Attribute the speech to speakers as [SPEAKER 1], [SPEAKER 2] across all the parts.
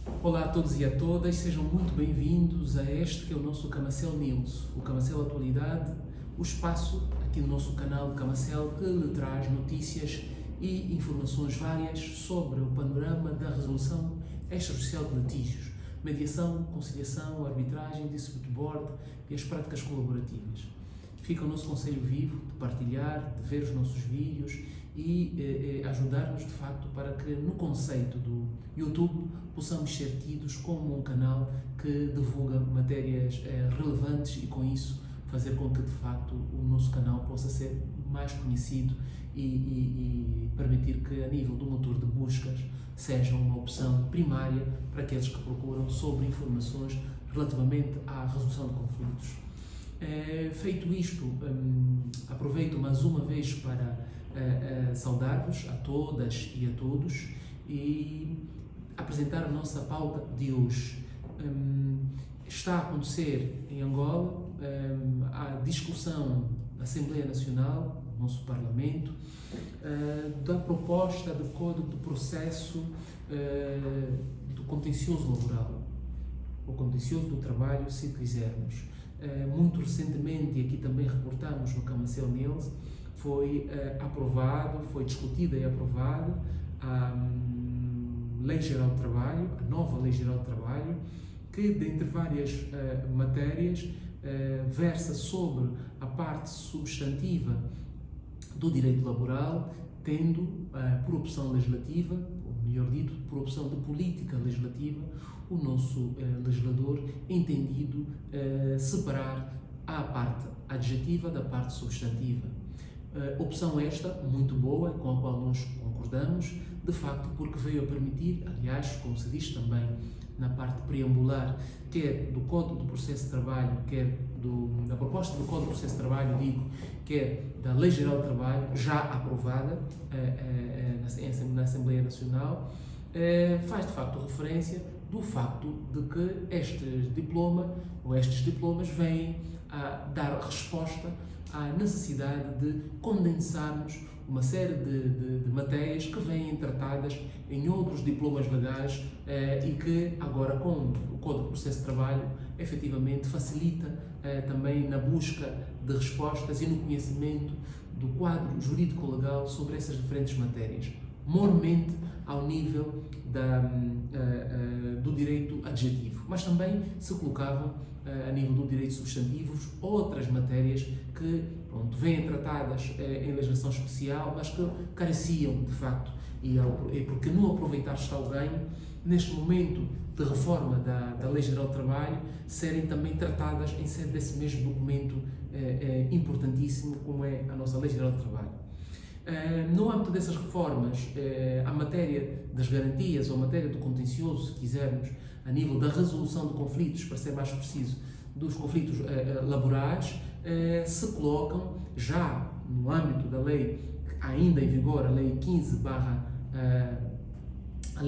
[SPEAKER 1] Olá a todos e a todas, sejam muito bem-vindos a este que é o nosso Camacel News, o Camacel Atualidade, o espaço aqui no nosso canal de Camacel que lhe traz notícias e informações várias sobre o panorama da resolução extrajudicial de litígios, mediação, conciliação, arbitragem, dispute board e as práticas colaborativas. Fica o nosso conselho vivo de partilhar, de ver os nossos vídeos e ajudar-nos de facto para que no conceito do YouTube possamos ser tidos como um canal que divulga matérias relevantes e com isso fazer com que de facto o nosso canal possa ser mais conhecido e permitir que a nível do motor de buscas seja uma opção primária para aqueles que procuram sobre informações relativamente à resolução de conflitos. Feito isto, aproveito mais uma vez para saudar-vos a todas e a todos e apresentar a nossa pauta de hoje. Está a acontecer em Angola a discussão na Assembleia Nacional, no nosso Parlamento, da proposta de Código de Processo do Contencioso Laboral, ou Contencioso do Trabalho, se quisermos. Muito recentemente, e aqui também reportamos no Camacel News, foi discutida e aprovada a Lei Geral do Trabalho, a nova Lei Geral do Trabalho, que, dentre várias matérias, versa sobre a parte substantiva do direito laboral, tendo por opção legislativa, ou melhor dito, por opção de política legislativa, o nosso legislador entendido separar a parte adjetiva da parte substantiva. Opção esta muito boa, com a qual nós concordamos, de facto, porque veio a permitir, aliás, como se diz também na parte preambular, quer do Código do Processo de Trabalho, quer da proposta do Código do Processo de Trabalho, quer da Lei Geral do Trabalho, já aprovada na Assembleia Nacional, faz de facto referência do facto de que estes diplomas vêm a dar resposta à necessidade de condensarmos uma série de matérias que vêm tratadas em outros diplomas legais e que agora com o Código de Processo de Trabalho efetivamente facilita também na busca de respostas e no conhecimento do quadro jurídico-legal sobre essas diferentes matérias, mormente ao nível do direito adjetivo, mas também se colocavam a nível do direito substantivo outras matérias que vêm tratadas em legislação especial, mas que careciam de facto, e porque não aproveitar está o ganho, neste momento de reforma da Lei Geral do Trabalho, serem também tratadas em sede desse mesmo documento importantíssimo como é a nossa Lei Geral do Trabalho. No âmbito dessas reformas, a matéria das garantias ou a matéria do contencioso, se quisermos, a nível da resolução de conflitos, para ser mais preciso, dos conflitos laborais, se colocam já no âmbito da lei ainda em vigor, a Lei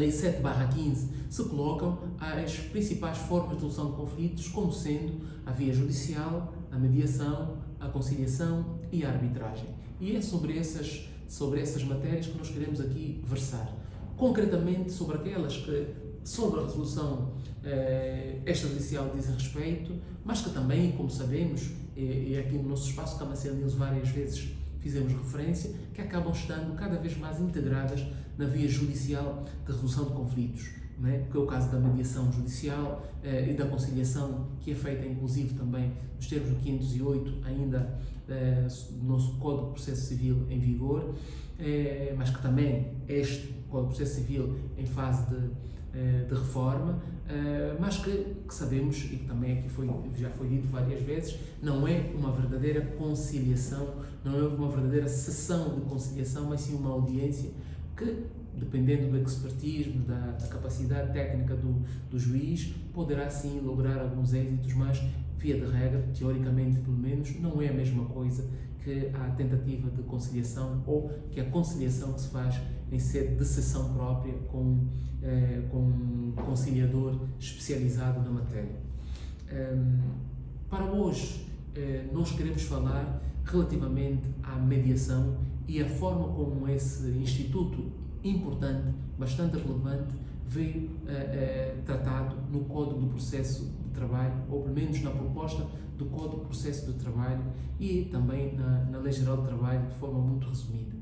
[SPEAKER 1] 7/15, se colocam as principais formas de resolução de conflitos como sendo a via judicial, a mediação, a conciliação e a arbitragem. E é sobre essas matérias que nós queremos aqui versar. Concretamente sobre aquelas que, sobre a resolução extrajudicial dizem respeito, mas que também, como sabemos, e aqui no nosso espaço Camacel News várias vezes fizemos referência, que acabam estando cada vez mais integradas na via judicial de resolução de conflitos, que é o caso da mediação judicial e da conciliação, que é feita inclusive também nos termos do 508, ainda do nosso Código de Processo Civil em vigor, mas que também este Código de Processo Civil em fase de reforma, mas que sabemos, e que também aqui já foi dito várias vezes, não é uma verdadeira conciliação, não é uma verdadeira sessão de conciliação, mas sim uma audiência que, dependendo do expertise, da capacidade técnica do juiz, poderá sim lograr alguns êxitos, mas, via de regra, teoricamente pelo menos, não é a mesma coisa que a tentativa de conciliação ou que a conciliação que se faz em sede de sessão própria com um conciliador especializado na matéria. Para hoje, nós queremos falar relativamente à mediação e a forma como esse instituto importante, bastante relevante, veio tratado no Código do Processo de Trabalho, ou pelo menos na proposta do Código do Processo de Trabalho e também na Lei Geral do Trabalho, de forma muito resumida.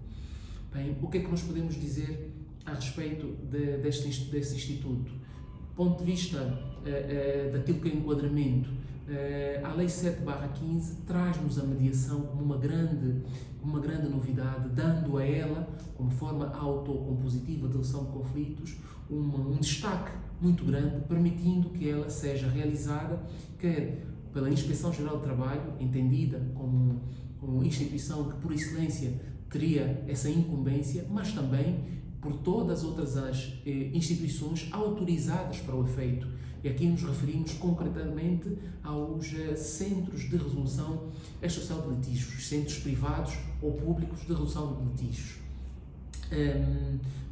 [SPEAKER 1] Bem, o que é que nós podemos dizer a respeito desse Instituto? Do ponto de vista daquilo que é o enquadramento, a Lei 7/15 traz-nos a mediação como uma grande novidade, dando a ela, como forma autocompositiva de resolução de conflitos, um destaque muito grande, permitindo que ela seja realizada quer pela Inspeção-Geral do Trabalho, entendida como instituição que, por excelência, teria essa incumbência, mas também por todas as outras instituições autorizadas para o efeito. E aqui nos referimos concretamente aos centros de resolução extrajudicial de litígios, centros privados ou públicos de resolução de litígios.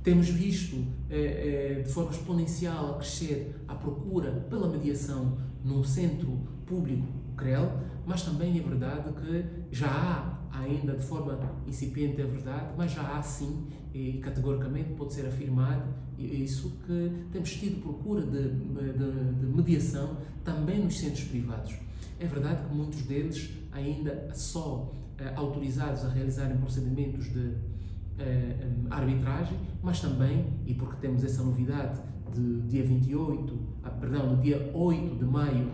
[SPEAKER 1] Temos visto de forma exponencial a crescer a procura pela mediação no centro público, o CREL, mas também é verdade que já há, ainda de forma incipiente é verdade, mas já há sim, e categoricamente pode ser afirmado isso, que temos tido procura de mediação também nos centros privados. É verdade que muitos deles ainda só autorizados a realizarem procedimentos de arbitragem, mas também, e porque temos essa novidade de dia 8 de maio,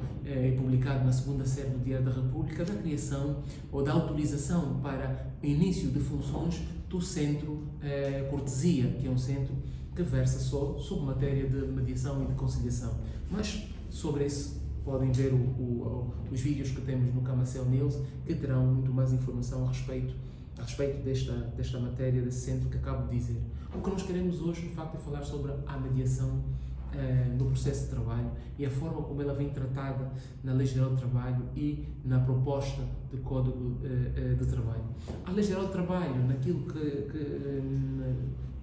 [SPEAKER 1] publicado na segunda série do Diário da República, da criação ou da autorização para início de funções do Centro Cortesia, que é um centro que versa só sobre matéria de mediação e de conciliação. Mas sobre isso podem ver os vídeos que temos no Camacel News, que terão muito mais informação a respeito desta matéria, desse centro que acabo de dizer. O que nós queremos hoje, de facto, é falar sobre a mediação no processo de trabalho e a forma como ela vem tratada na Lei Geral do Trabalho e na proposta de Código de Trabalho. A Lei Geral do Trabalho, naquilo que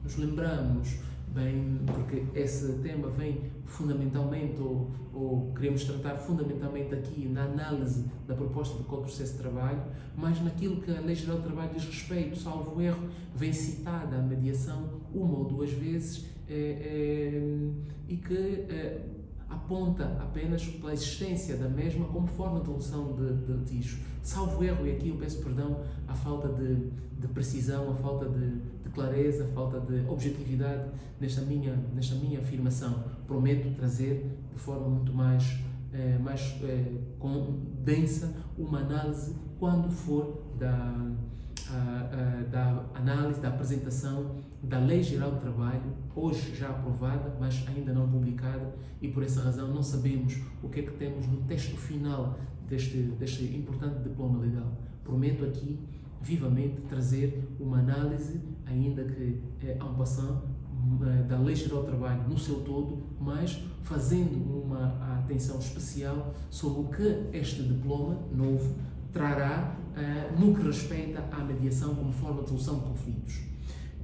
[SPEAKER 1] nos lembramos, bem, porque esse tema vem fundamentalmente, ou queremos tratar fundamentalmente aqui na análise da proposta do Código de Processo de Trabalho, mas naquilo que a Lei Geral do Trabalho diz respeito, salvo erro, vem citada a mediação uma ou duas vezes e que aponta apenas pela existência da mesma como forma de resolução de litígio. Salvo erro, e aqui eu peço perdão, a falta de precisão, a falta de clareza, a falta de objetividade nesta minha afirmação. Prometo trazer de forma muito mais densa uma análise quando for da análise, da apresentação da Lei Geral do Trabalho, hoje já aprovada, mas ainda não publicada, e por essa razão não sabemos o que é que temos no texto final deste importante diploma legal. Prometo aqui, vivamente, trazer uma análise, ainda que en passant, da Lei Geral do Trabalho no seu todo, mas fazendo uma atenção especial sobre o que este diploma novo trará no que respeita à mediação como forma de solução de conflitos.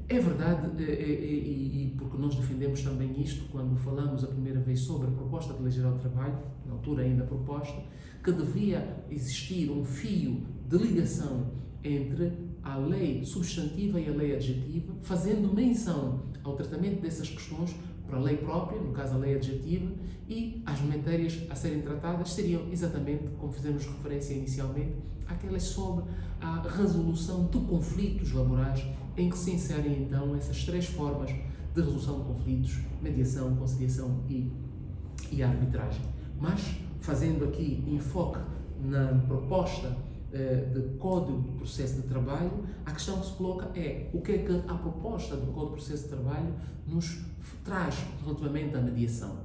[SPEAKER 1] É verdade, e porque nós defendemos também isto quando falamos a primeira vez sobre a proposta de Lei Geral do Trabalho, na altura ainda proposta, que devia existir um fio de ligação entre a lei substantiva e a lei adjetiva, fazendo menção ao tratamento dessas questões para a lei própria, no caso a lei adjetiva, e as matérias a serem tratadas seriam exatamente, como fizemos referência inicialmente, aquelas sobre a resolução de conflitos laborais, em que se inserem então essas três formas de resolução de conflitos: mediação, conciliação e arbitragem. Mas, fazendo aqui enfoque na proposta de Código de Processo de Trabalho, a questão que se coloca é o que é que a proposta do Código de Processo de Trabalho nos traz relativamente à mediação.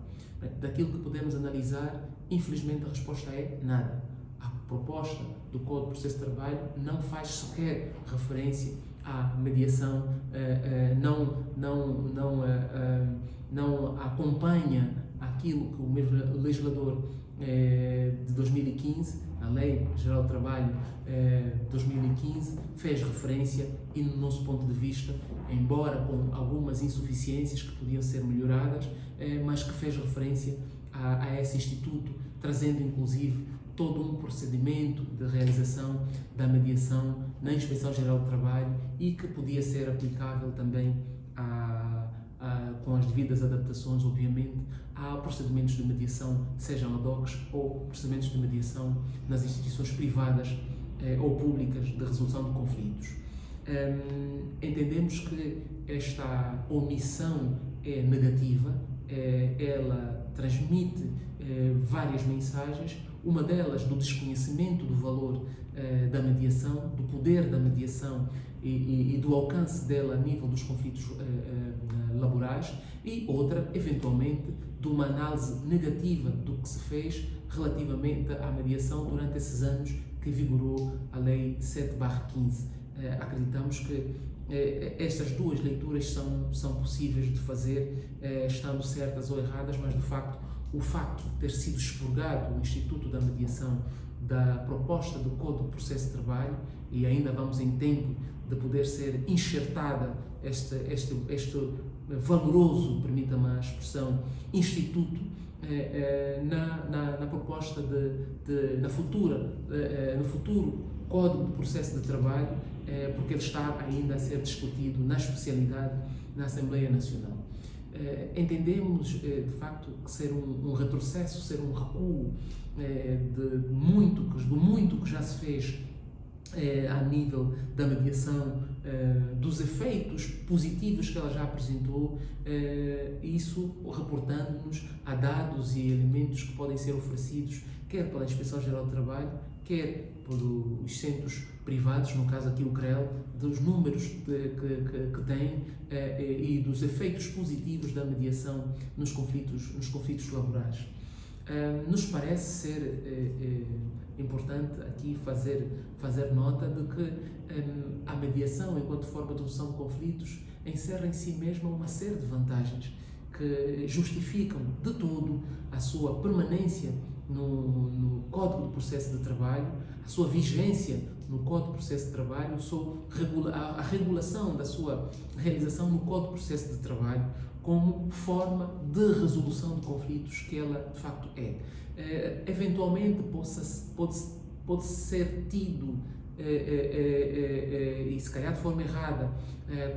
[SPEAKER 1] Daquilo que podemos analisar, infelizmente a resposta é nada. A proposta do Código de Processo de Trabalho não faz sequer referência à mediação, não acompanha aquilo que o mesmo legislador de 2015, a Lei Geral do Trabalho de 2015, fez referência e, no nosso ponto de vista, embora com algumas insuficiências que podiam ser melhoradas, mas que fez referência a esse Instituto, trazendo inclusive todo um procedimento de realização da mediação na Inspeção-Geral do Trabalho e que podia ser aplicável também com as devidas adaptações, obviamente, a procedimentos de mediação, sejam ad hoc ou procedimentos de mediação nas instituições privadas ou públicas de resolução de conflitos. Entendemos que esta omissão é negativa, ela transmite várias mensagens, uma delas do desconhecimento do valor da mediação, do poder da mediação e do alcance dela a nível dos conflitos laborais, e outra, eventualmente, de uma análise negativa do que se fez relativamente à mediação durante esses anos que vigorou a Lei 7/15. Acreditamos que estas duas leituras são possíveis de fazer, estando certas ou erradas, mas de facto o facto de ter sido expurgado o Instituto da Mediação da proposta do Código de Processo de Trabalho, e ainda vamos em tempo de poder ser enxertada este valoroso, permita-me a expressão, instituto na proposta no futuro Código de Processo de Trabalho, porque ele está ainda a ser discutido na especialidade na Assembleia Nacional. Entendemos, de facto, que ser um retrocesso, ser um recuo do muito que já se fez a nível da mediação, dos efeitos positivos que ela já apresentou, isso reportando-nos a dados e elementos que podem ser oferecidos quer pela Inspeção-Geral do Trabalho, quer pelos centros privados, no caso aqui o CREL, dos números que tem e dos efeitos positivos da mediação nos conflitos laborais. Nos parece ser importante aqui fazer nota de que a mediação, enquanto forma de resolução de conflitos, encerra em si mesma uma série de vantagens que justificam de todo a sua permanência no Código de Processo de Trabalho, a sua vigência no Código de Processo de Trabalho, a regulação da sua realização no Código de Processo de Trabalho como forma de resolução de conflitos que ela de facto é. Eventualmente pode ser tido e se calhar de forma errada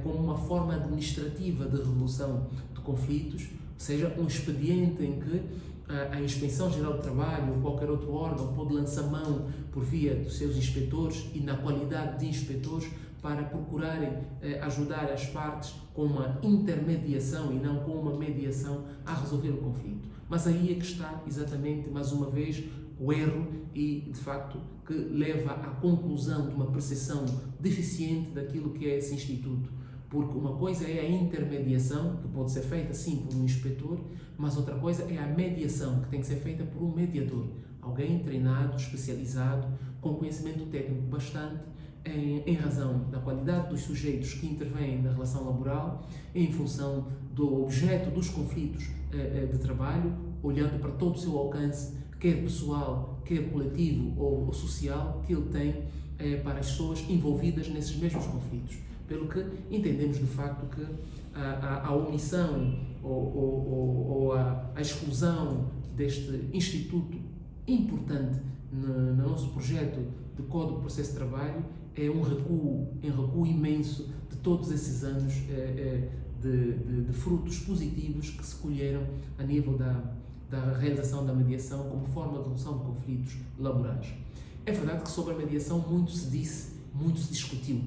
[SPEAKER 1] como uma forma administrativa de resolução de conflitos, seja um expediente em que a Inspeção-Geral do Trabalho ou qualquer outro órgão pode lançar mão por via dos seus inspetores e na qualidade de inspetores para procurarem ajudar as partes com uma intermediação e não com uma mediação a resolver o conflito. Mas aí é que está exatamente, mais uma vez, o erro e, de facto, que leva à conclusão de uma percepção deficiente daquilo que é esse instituto. Porque uma coisa é a intermediação, que pode ser feita sim por um inspetor, mas outra coisa é a mediação, que tem que ser feita por um mediador. Alguém treinado, especializado, com conhecimento técnico bastante, em razão da qualidade dos sujeitos que intervêm na relação laboral, em função do objeto dos conflitos de trabalho, olhando para todo o seu alcance, quer pessoal, quer coletivo ou social, que ele tem para as pessoas envolvidas nesses mesmos conflitos. Pelo que entendemos de facto que a omissão ou a exclusão deste instituto importante no nosso projeto de Código de Processo de Trabalho é um recuo imenso de todos esses anos de frutos positivos que se colheram a nível da realização da mediação como forma de resolução de conflitos laborais. É verdade que sobre a mediação muito se disse, muito se discutiu.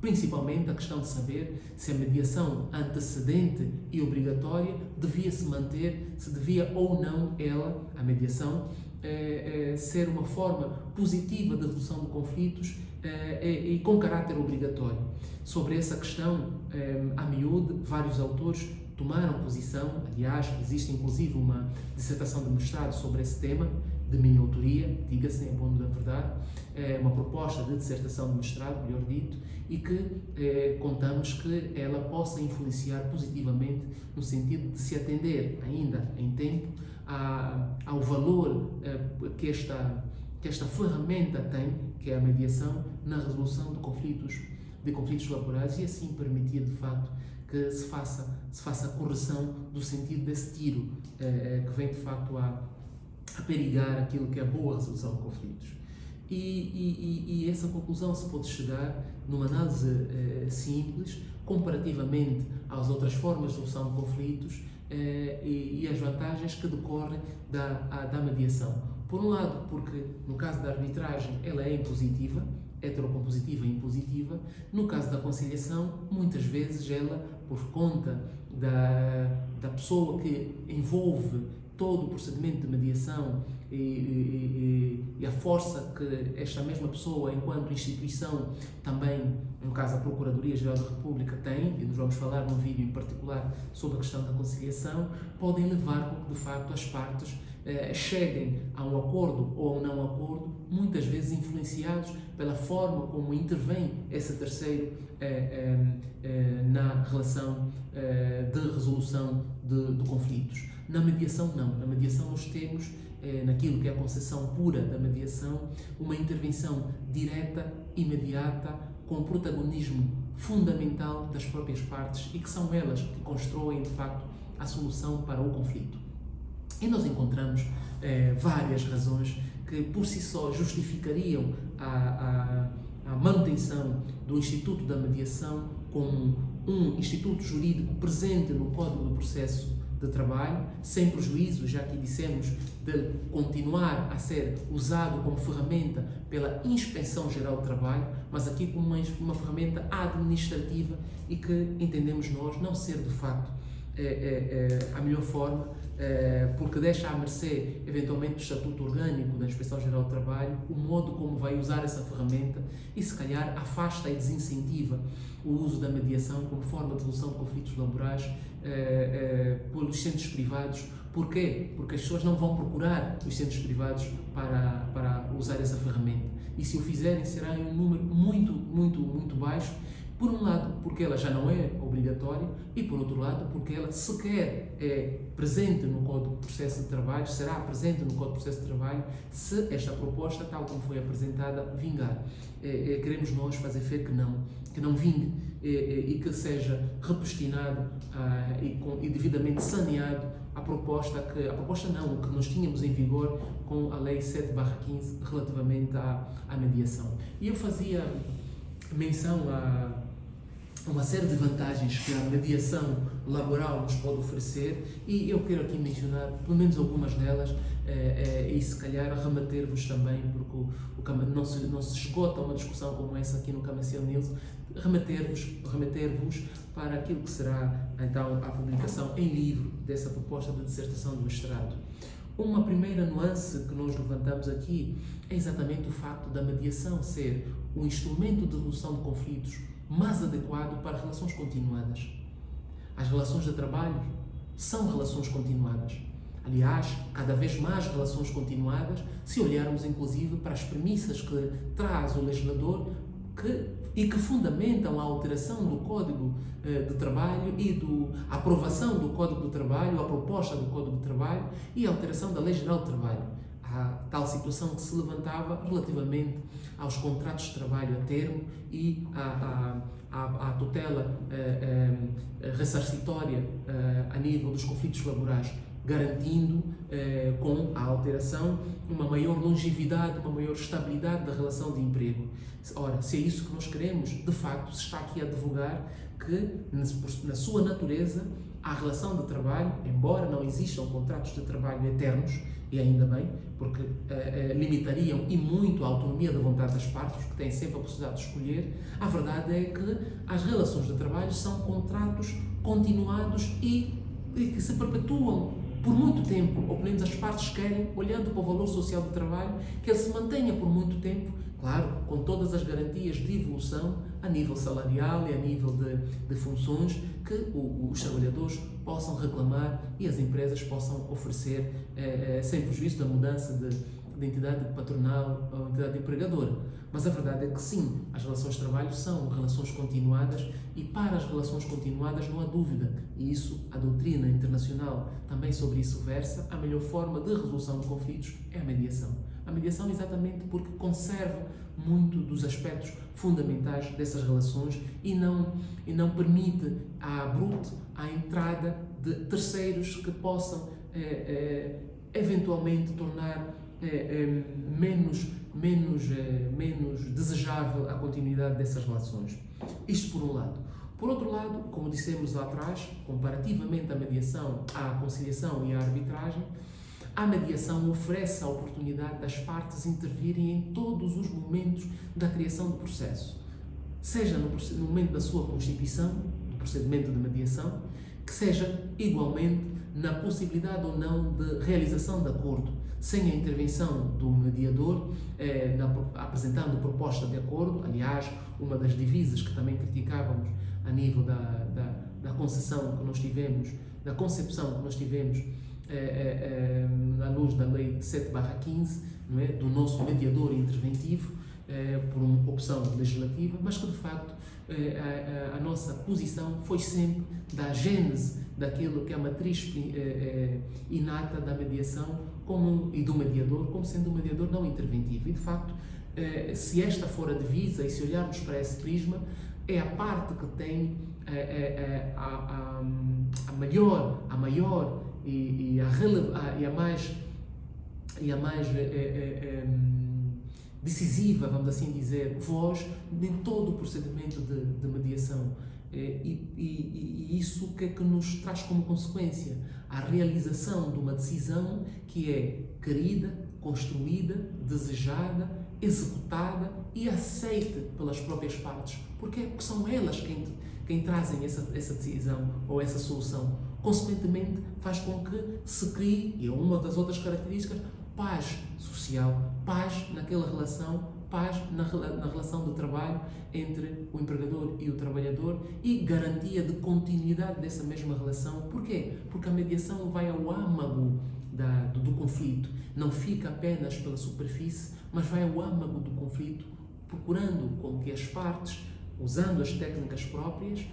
[SPEAKER 1] Principalmente a questão de saber se a mediação antecedente e obrigatória devia se manter, se devia ou não ela, a mediação, ser uma forma positiva de resolução de conflitos e com caráter obrigatório. Sobre essa questão, a miúde, vários autores tomaram posição, aliás, existe inclusive uma dissertação de mestrado sobre esse tema, de minha autoria, diga-se em bom da verdade, uma proposta de dissertação de mestrado, melhor dito, e que contamos que ela possa influenciar positivamente no sentido de se atender ainda em tempo ao valor que esta ferramenta tem, que é a mediação, na resolução de conflitos laborais, e assim permitir de facto que se faça a correção do sentido desse tiro que vem de facto a perigar aquilo que é a boa resolução de conflitos. E essa conclusão se pode chegar numa análise simples, comparativamente às outras formas de solução de conflitos e as vantagens que decorrem da mediação. Por um lado, porque no caso da arbitragem ela é impositiva, heterocompositiva e impositiva. No caso da conciliação, muitas vezes ela, por conta da pessoa que envolve todo o procedimento de mediação e a força que esta mesma pessoa, enquanto instituição, também, no caso a Procuradoria-Geral da República, tem, e nós vamos falar num vídeo em particular sobre a questão da conciliação, podem levar com que, de facto, as partes cheguem a um acordo ou a um não acordo, muitas vezes influenciados pela forma como intervém esse terceiro na relação de resolução de conflitos. Na mediação, não. Na mediação nós temos, naquilo que é a concepção pura da mediação, uma intervenção direta, imediata, com protagonismo fundamental das próprias partes e que são elas que constroem, de facto, a solução para o conflito. E nós encontramos várias razões que por si só justificariam a manutenção do Instituto da Mediação como um instituto jurídico presente no Código do Processo de Trabalho, sem prejuízo, já que dissemos, de continuar a ser usado como ferramenta pela Inspeção Geral de Trabalho, mas aqui como uma ferramenta administrativa e que entendemos nós não ser de facto a melhor forma, porque deixa à mercê, eventualmente, do Estatuto Orgânico da Inspeção Geral de Trabalho, o modo como vai usar essa ferramenta e, se calhar, afasta e desincentiva o uso da mediação como forma de resolução de conflitos laborais pelos centros privados. Porquê? Porque as pessoas não vão procurar os centros privados para usar essa ferramenta. E se o fizerem, será em um número muito baixo. Por um lado, porque ela já não é obrigatória, e por outro lado, porque ela sequer é presente no Código de Processo de Trabalho, será presente no Código de Processo de Trabalho, se esta proposta, tal como foi apresentada, vingar. Queremos nós fazer fé que não vingue e que seja repristinado e devidamente saneado o que nós tínhamos em vigor com a Lei 7/15 relativamente à mediação. E eu fazia menção a uma série de vantagens que a mediação laboral nos pode oferecer e eu quero aqui mencionar pelo menos algumas delas e se calhar remeter-vos também, porque não se esgota uma discussão como essa aqui no Camacel News, remeter-vos para aquilo que será então a publicação em livro dessa proposta de dissertação do mestrado. Uma primeira nuance que nós levantamos aqui é exatamente o facto da mediação ser o instrumento de resolução de conflitos mais adequado para relações continuadas. As relações de trabalho são relações continuadas. Aliás, cada vez mais relações continuadas, se olharmos inclusive para as premissas que traz o legislador e que fundamentam a alteração do Código de Trabalho e a aprovação do Código do Trabalho, a proposta do Código de Trabalho e a alteração da Lei Geral de Trabalho. A tal situação que se levantava relativamente aos contratos de trabalho a termo e à tutela ressarcitória a nível dos conflitos laborais, garantindo com a alteração uma maior longevidade, uma maior estabilidade da relação de emprego. Ora, se é isso que nós queremos, de facto se está aqui a advogar que, na sua natureza, a relação de trabalho, embora não existam contratos de trabalho eternos, e ainda bem, porque limitariam e muito a autonomia da vontade das partes, que têm sempre a possibilidade de escolher, a verdade é que as relações de trabalho são contratos continuados e que se perpetuam por muito tempo, ou pelo menos as partes querem, olhando para o valor social do trabalho, que ele se mantenha por muito tempo, claro, com todas as garantias de evolução a nível salarial e a nível de funções que os trabalhadores possam reclamar e as empresas possam oferecer sem prejuízo da mudança de entidade patronal ou entidade empregadora. Mas a verdade é que sim, as relações de trabalho são relações continuadas e para as relações continuadas não há dúvida, e isso a doutrina internacional também sobre isso versa, a melhor forma de resolução de conflitos é a mediação. A mediação exatamente porque conserva muito dos aspectos fundamentais dessas relações e não permite a entrada de terceiros que possam eventualmente tornar menos desejável a continuidade dessas relações. Isto por um lado. Por outro lado, como dissemos lá atrás, comparativamente à mediação, à conciliação e à arbitragem, a mediação oferece a oportunidade das partes intervirem em todos os momentos da criação do processo, seja no momento da sua constituição, do procedimento de mediação, que seja igualmente na possibilidade ou não de realização de acordo, sem a intervenção do mediador, apresentando proposta de acordo. Aliás, uma das divisas que também criticávamos a nível da concessão que nós tivemos, da concepção que nós tivemos à luz da Lei 7/15, não é? Do nosso mediador interventivo, por uma opção legislativa, mas que de facto a nossa posição foi sempre da gênese daquilo que é a matriz inata da mediação e do mediador, como sendo um mediador não interventivo. E de facto, se esta for a divisa e se olharmos para esse prisma, é a parte que tem a maior e a mais decisiva, vamos assim dizer, voz de todo o procedimento de mediação. E isso que é que nos traz como consequência? A realização de uma decisão que é querida, construída, desejada, executada e aceita pelas próprias partes. Porque são elas quem trazem essa decisão ou essa solução. Consequentemente, faz com que se crie, e é uma das outras características, paz social, paz naquela relação, paz na relação de trabalho entre o empregador e o trabalhador e garantia de continuidade dessa mesma relação. Porquê? Porque a mediação vai ao âmago do conflito, não fica apenas pela superfície, mas vai ao âmago do conflito, procurando com que as partes, usando as técnicas próprias,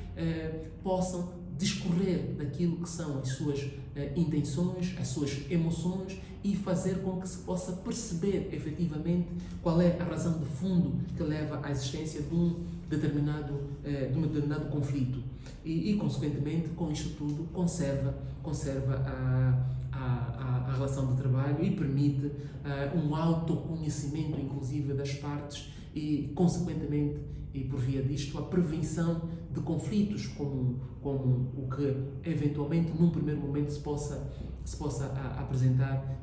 [SPEAKER 1] possam discorrer daquilo que são as suas intenções, as suas emoções e fazer com que se possa perceber efetivamente qual é a razão de fundo que leva à existência de um determinado conflito. E consequentemente, com isto tudo, conserva a relação de trabalho e permite um autoconhecimento, inclusive, das partes e, consequentemente, e por via disto, a prevenção de conflitos como o que eventualmente num primeiro momento se pode apresentar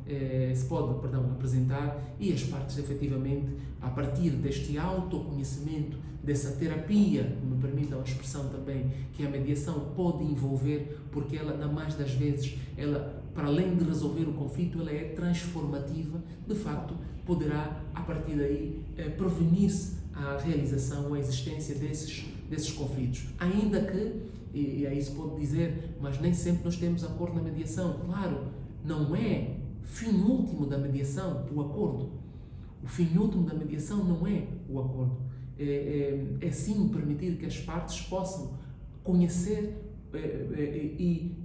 [SPEAKER 1] e as partes efetivamente, a partir deste autoconhecimento, dessa terapia, me permitam a expressão também, que a mediação pode envolver, porque ela, na mais das vezes, ela, para além de resolver o conflito, ela é transformativa, de facto, poderá, a partir daí, prevenir-se a realização, a existência desses conflitos. Ainda que, e aí se pode dizer, mas nem sempre nós temos acordo na mediação. Claro, não é fim último da mediação o acordo. O fim último da mediação não é o acordo. É sim permitir que as partes possam conhecer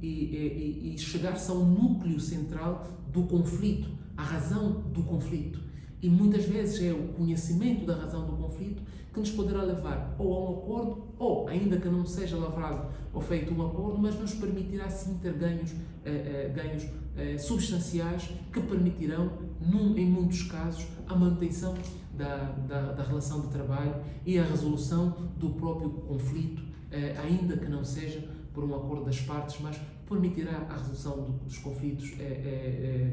[SPEAKER 1] e chegar-se ao núcleo central do conflito, a razão do conflito. E muitas vezes é o conhecimento da razão do conflito que nos poderá levar ou a um acordo, ou, ainda que não seja lavrado ou feito um acordo, mas nos permitirá sim ter ganhos substanciais que permitirão, em muitos casos, a manutenção da relação de trabalho e a resolução do próprio conflito, ainda que não seja por um acordo das partes, mas permitirá a resolução dos conflitos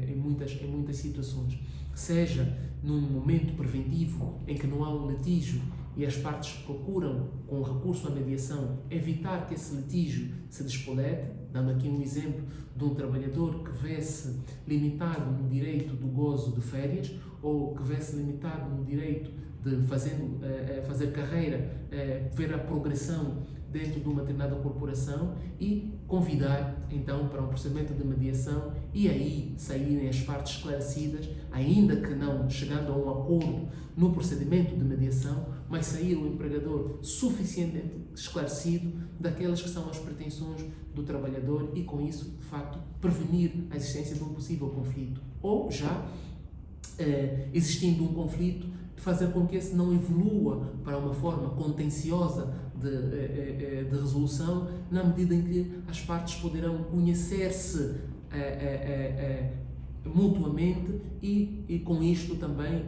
[SPEAKER 1] em muitas situações. Seja num momento preventivo em que não há um litígio e as partes procuram, com o recurso à mediação, evitar que esse litígio se despolete, dando aqui um exemplo de um trabalhador que vê-se limitado no direito do gozo de férias ou que vê-se limitado no direito de fazer carreira, ver a progressão dentro de uma determinada corporação e convidar então para um procedimento de mediação e aí saírem as partes esclarecidas, ainda que não chegando a um acordo no procedimento de mediação, mas sair o empregador suficientemente esclarecido daquelas que são as pretensões do trabalhador e com isso, de facto, prevenir a existência de um possível conflito. Ou já existindo um conflito, fazer com que esse não evolua para uma forma contenciosa de resolução, na medida em que as partes poderão conhecer-se mutuamente e com isto também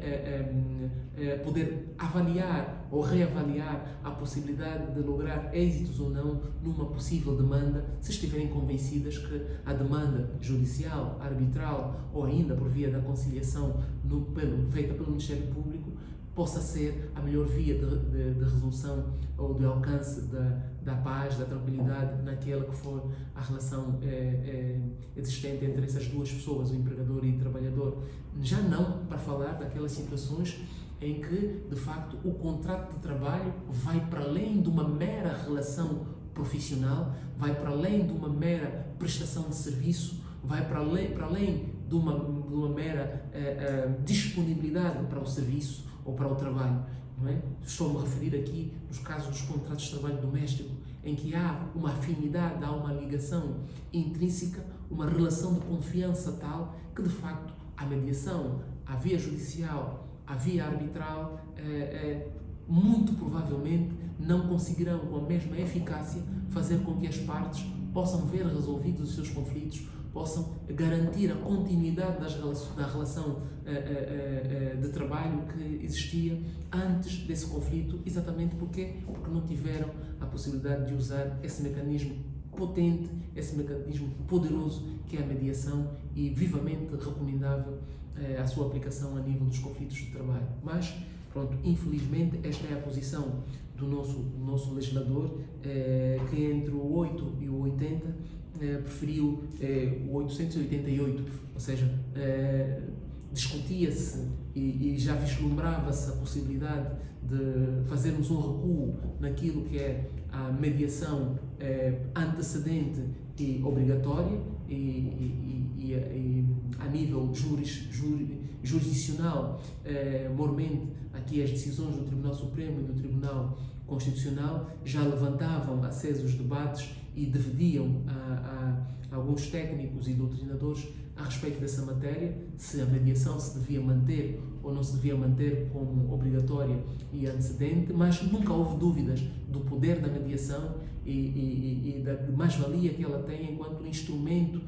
[SPEAKER 1] poder avaliar ou reavaliar a possibilidade de lograr êxitos ou não numa possível demanda, se estiverem convencidas que a demanda judicial, arbitral ou ainda por via da conciliação feita pelo Ministério Público possa ser a melhor via de resolução ou de alcance da paz, da tranquilidade naquela que for a relação existente entre essas duas pessoas, o empregador e o trabalhador. Já não para falar daquelas situações em que, de facto, o contrato de trabalho vai para além de uma mera relação profissional, vai para além de uma mera prestação de serviço, vai para além de uma mera disponibilidade para o serviço ou para o trabalho. Não é? Estou-me a referir aqui nos casos dos contratos de trabalho doméstico, em que há uma afinidade, há uma ligação intrínseca, uma relação de confiança tal que, de facto, a mediação, a via judicial, a via arbitral, muito provavelmente não conseguirão, com a mesma eficácia, fazer com que as partes possam ver resolvidos os seus conflitos, possam garantir a continuidade da relação de trabalho que existia antes desse conflito, exatamente porque não tiveram a possibilidade de usar esse mecanismo potente, esse mecanismo poderoso que é a mediação e vivamente recomendável a sua aplicação a nível dos conflitos de trabalho. Mas, pronto, infelizmente, esta é a posição do nosso legislador, que entre o 8 e o 80 preferiu o 888, ou seja, discutia-se e já vislumbrava-se a possibilidade de fazermos um recuo naquilo que é a mediação antecedente e obrigatória e a nível jurisdicional, mormente aqui as decisões do Tribunal Supremo e do Tribunal Constitucional já levantavam acesos debates e dividiam a alguns técnicos e doutrinadores a respeito dessa matéria, se a mediação se devia manter ou não se devia manter como obrigatória e antecedente, mas nunca houve dúvidas do poder da mediação e da mais-valia que ela tem enquanto instrumento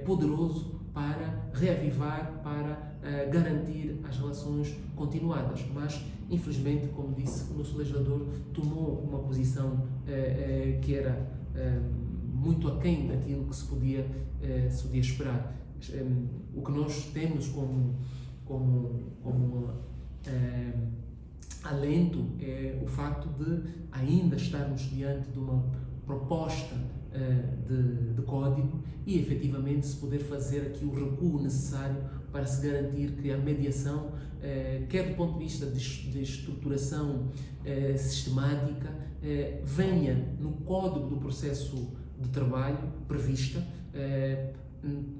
[SPEAKER 1] poderoso para reavivar, para garantir as relações continuadas. Mas, infelizmente, como disse, o nosso legislador tomou uma posição que era muito aquém daquilo que se podia esperar. O que nós temos como alento é o facto de ainda estarmos diante de uma proposta de código e efetivamente se poder fazer aqui o recuo necessário para se garantir que a mediação, quer do ponto de vista de estruturação sistemática, venha no Código do Processo de Trabalho prevista,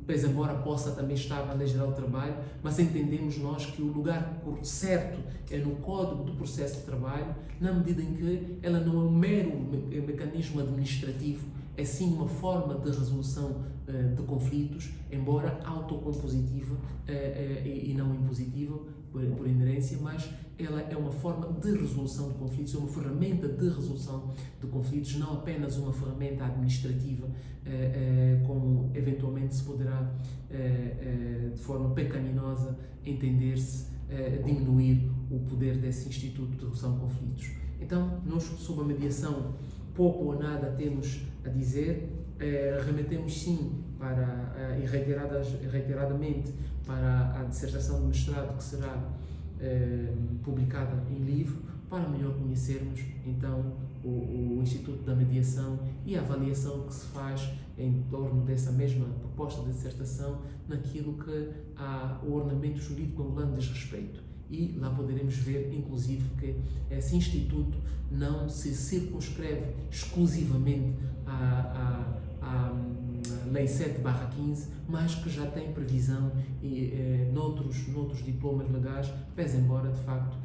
[SPEAKER 1] pois embora possa também estar na Lei Geral do Trabalho, mas entendemos nós que o lugar certo é no Código do Processo de Trabalho, na medida em que ela não é um mero mecanismo administrativo, é sim uma forma de resolução de conflitos, embora autocompositiva e não impositiva por inerência, mas ela é uma forma de resolução de conflitos, é uma ferramenta de resolução de conflitos, não apenas uma ferramenta administrativa, como eventualmente se poderá, de forma pecaminosa, entender-se diminuir o poder desse Instituto de Resolução de Conflitos. Então, nós, sobre a mediação, pouco ou nada temos a dizer, remetemos sim e reiteradamente para a dissertação de mestrado que será publicada em livro, para melhor conhecermos então o Instituto da Mediação e a avaliação que se faz em torno dessa mesma proposta de dissertação naquilo que o ordenamento jurídico angolano diz respeito. E lá poderemos ver, inclusive, que esse Instituto não se circunscreve exclusivamente à Lei 7/15, mas que já tem previsão noutros diplomas legais, pese embora, de facto,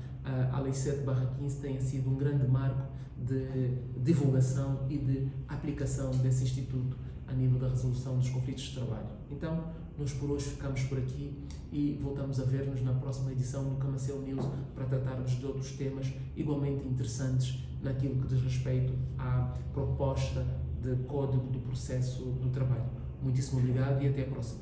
[SPEAKER 1] a Lei 7/15 tenha sido um grande marco de divulgação e de aplicação desse Instituto a nível da resolução dos conflitos de trabalho. Então, nós por hoje ficamos por aqui e voltamos a ver-nos na próxima edição do Camacel News para tratarmos de outros temas igualmente interessantes naquilo que diz respeito à proposta de Código do Processo do Trabalho. Muitíssimo obrigado e até a próxima.